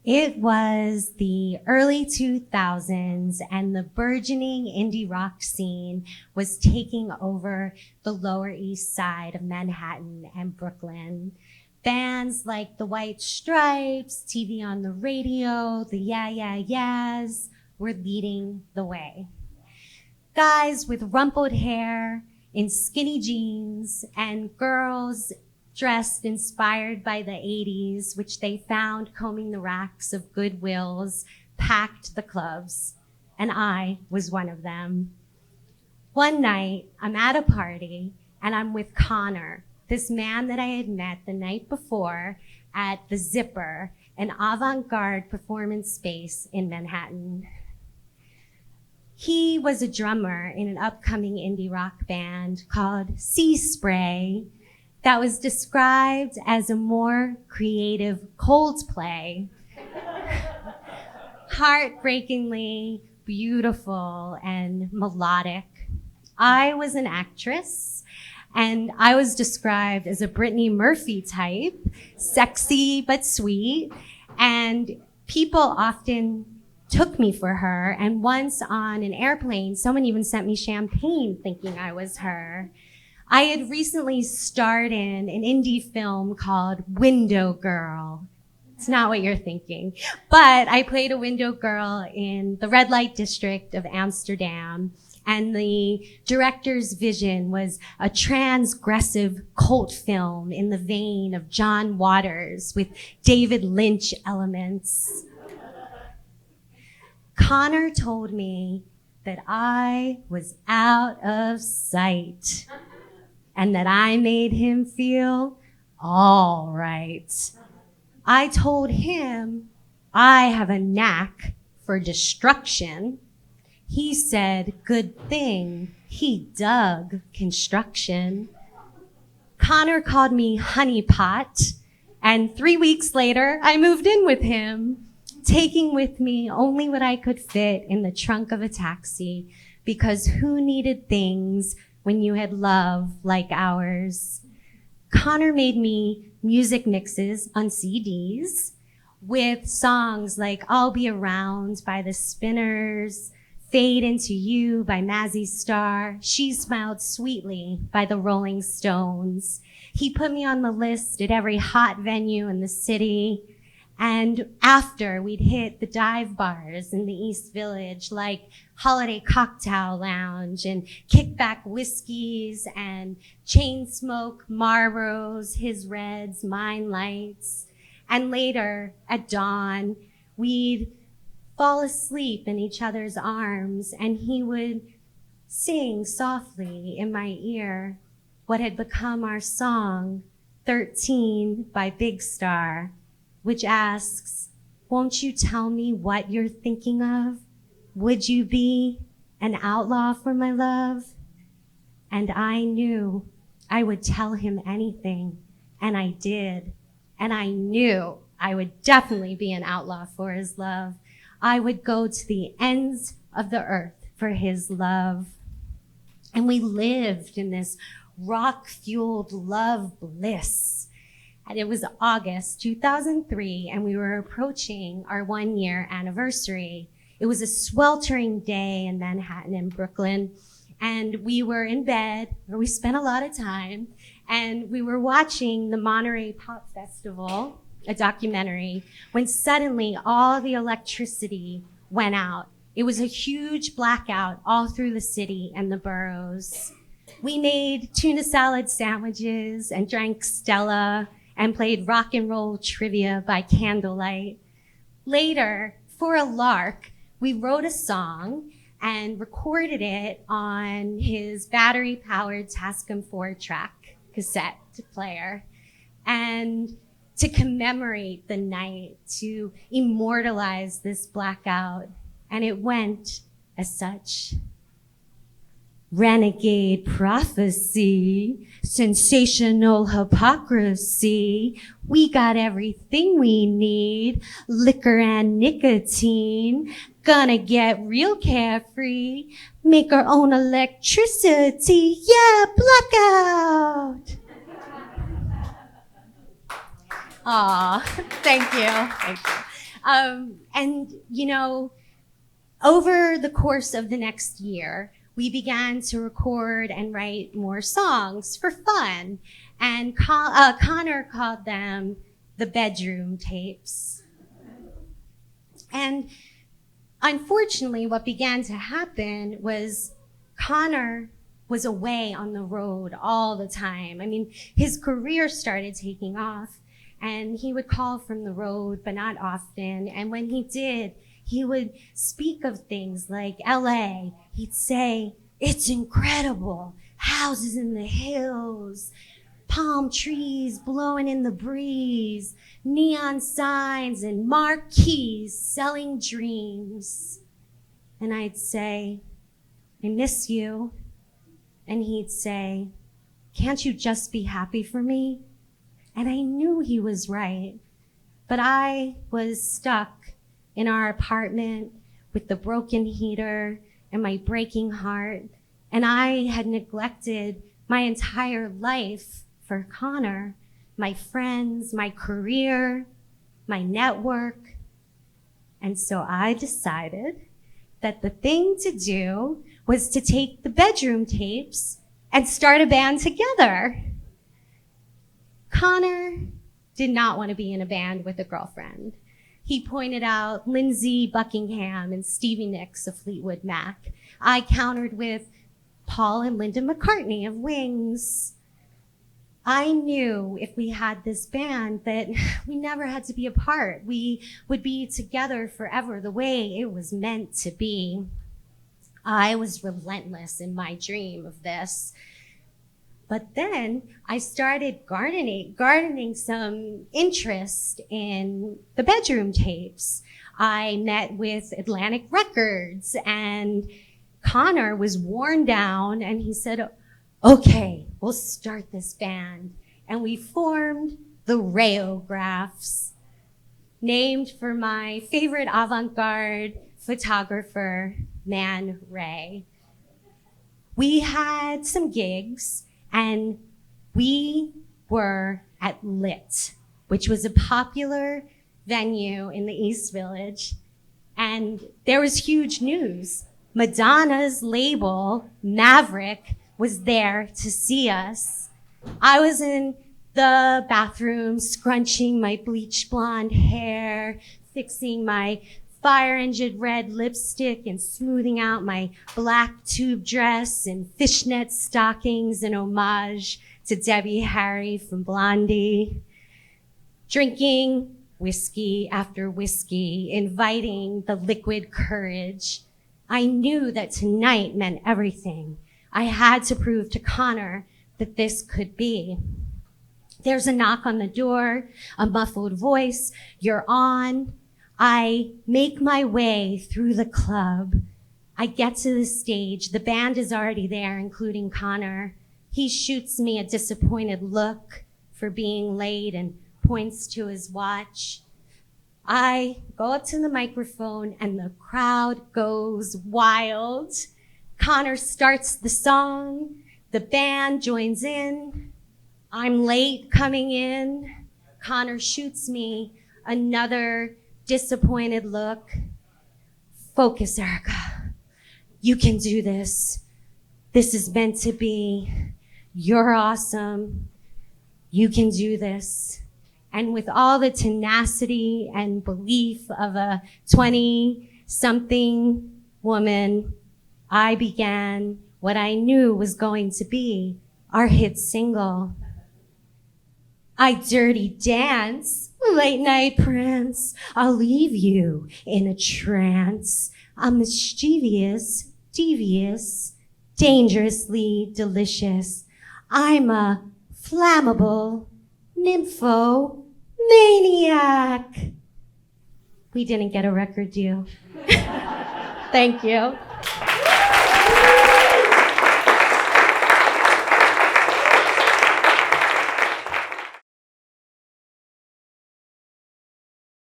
It was the early 2000s, and the burgeoning indie rock scene was taking over the Lower East Side of Manhattan and Brooklyn. Bands like the White Stripes, TV on the Radio, the Yeah Yeah Yeahs were leading the way. Guys with rumpled hair in skinny jeans and girls dressed inspired by the 80s, which they found combing the racks of Goodwills, packed the clubs, and I was one of them. One night, I'm at a party, and I'm with Connor, this man that I had met the night before at the Zipper, an avant-garde performance space in Manhattan. He was a drummer in an upcoming indie rock band called Sea Spray, that was described as a more creative Coldplay. Heartbreakingly beautiful and melodic. I was an actress, and I was described as a Brittany Murphy type, sexy but sweet, and people often took me for her, and once on an airplane, someone even sent me champagne thinking I was her. I had recently starred in an indie film called Window Girl. It's not what you're thinking. But I played a window girl in the red light district of Amsterdam. And the director's vision was a transgressive cult film in the vein of John Waters with David Lynch elements. Connor told me that I was out of sight, and that I made him feel all right. I told him I have a knack for destruction. He said, good thing he dug construction. Connor called me honeypot, and 3 weeks later, I moved in with him, taking with me only what I could fit in the trunk of a taxi, because who needed things when you had love like ours? Connor made me music mixes on CDs with songs like I'll Be Around by the Spinners, Fade Into You by Mazzy Star, She Smiled Sweetly by the Rolling Stones. He put me on the list at every hot venue in the city. And after, we'd hit the dive bars in the East Village, like Holiday Cocktail Lounge and Kickback Whiskeys and Chain Smoke Marlboros, his reds, mine lights. And later, at dawn, we'd fall asleep in each other's arms, and he would sing softly in my ear what had become our song, 13 by Big Star, which asks, won't you tell me what you're thinking of? Would you be an outlaw for my love? And I knew I would tell him anything, and I did. And I knew I would definitely be an outlaw for his love. I would go to the ends of the earth for his love. And we lived in this rock-fueled love bliss. And it was August 2003, and we were approaching our 1-year anniversary. It was a sweltering day in Manhattan and Brooklyn, and we were in bed, where we spent a lot of time, and we were watching the Monterey Pop Festival, a documentary, when suddenly all the electricity went out. It was a huge blackout all through the city and the boroughs. We made tuna salad sandwiches and drank Stella and played rock and roll trivia by candlelight. Later, for a lark, we wrote a song and recorded it on his battery-powered Tascam 4-track cassette player. And to commemorate the night, to immortalize this blackout, and it went as such. Renegade prophecy, sensational hypocrisy. We got everything we need, liquor and nicotine. Gonna get real carefree, make our own electricity. Yeah, blackout. Aw, thank you. And, over the course of the next year, we began to record and write more songs for fun. And Connor called them the bedroom tapes. And unfortunately, what began to happen was Connor was away on the road all the time. I mean, his career started taking off, and he would call from the road, but not often. And when he did, he would speak of things like LA. He'd say, "It's incredible. Houses in the hills, palm trees blowing in the breeze, neon signs and marquees selling dreams." And I'd say, "I miss you." And he'd say, "Can't you just be happy for me?" And I knew he was right, but I was stuck in our apartment with the broken heater and my breaking heart, and I had neglected my entire life for Connor, my friends, my career, my network. And so I decided that the thing to do was to take the bedroom tapes and start a band together. Connor did not want to be in a band with a girlfriend. He pointed out Lindsey Buckingham and Stevie Nicks of Fleetwood Mac. I countered with Paul and Linda McCartney of Wings. I knew if we had this band that we never had to be apart. We would be together forever the way it was meant to be. I was relentless in my dream of this. But then I started garnering some interest in the bedroom tapes. I met with Atlantic Records, and Connor was worn down, and he said, "Okay, we'll start this band." And we formed the Rayographs, named for my favorite avant-garde photographer, Man Ray. We had some gigs, and we were at Lit, which was a popular venue in the East Village. And there was huge news. Madonna's label, Maverick, was there to see us. I was in the bathroom scrunching my bleach blonde hair, fixing my fire engine red lipstick and smoothing out my black tube dress and fishnet stockings in homage to Debbie Harry from Blondie. Drinking whiskey after whiskey, inviting the liquid courage. I knew that tonight meant everything. I had to prove to Connor that this could be. There's a knock on the door, a muffled voice, "You're on." I make my way through the club. I get to the stage. The band is already there, including Connor. He shoots me a disappointed look for being late and points to his watch. I go up to the microphone and the crowd goes wild. Connor starts the song. The band joins in. I'm late coming in. Connor shoots me another disappointed look. "Focus, Erica. You can do this. This is meant to be. You're awesome. You can do this." And with all the tenacity and belief of a 20-something woman, I began what I knew was going to be our hit single. "I dirty dance, late night prance, I'll leave you in a trance. I'm mischievous, devious, dangerously delicious. I'm a flammable nymphomaniac." We didn't get a record deal. Thank you.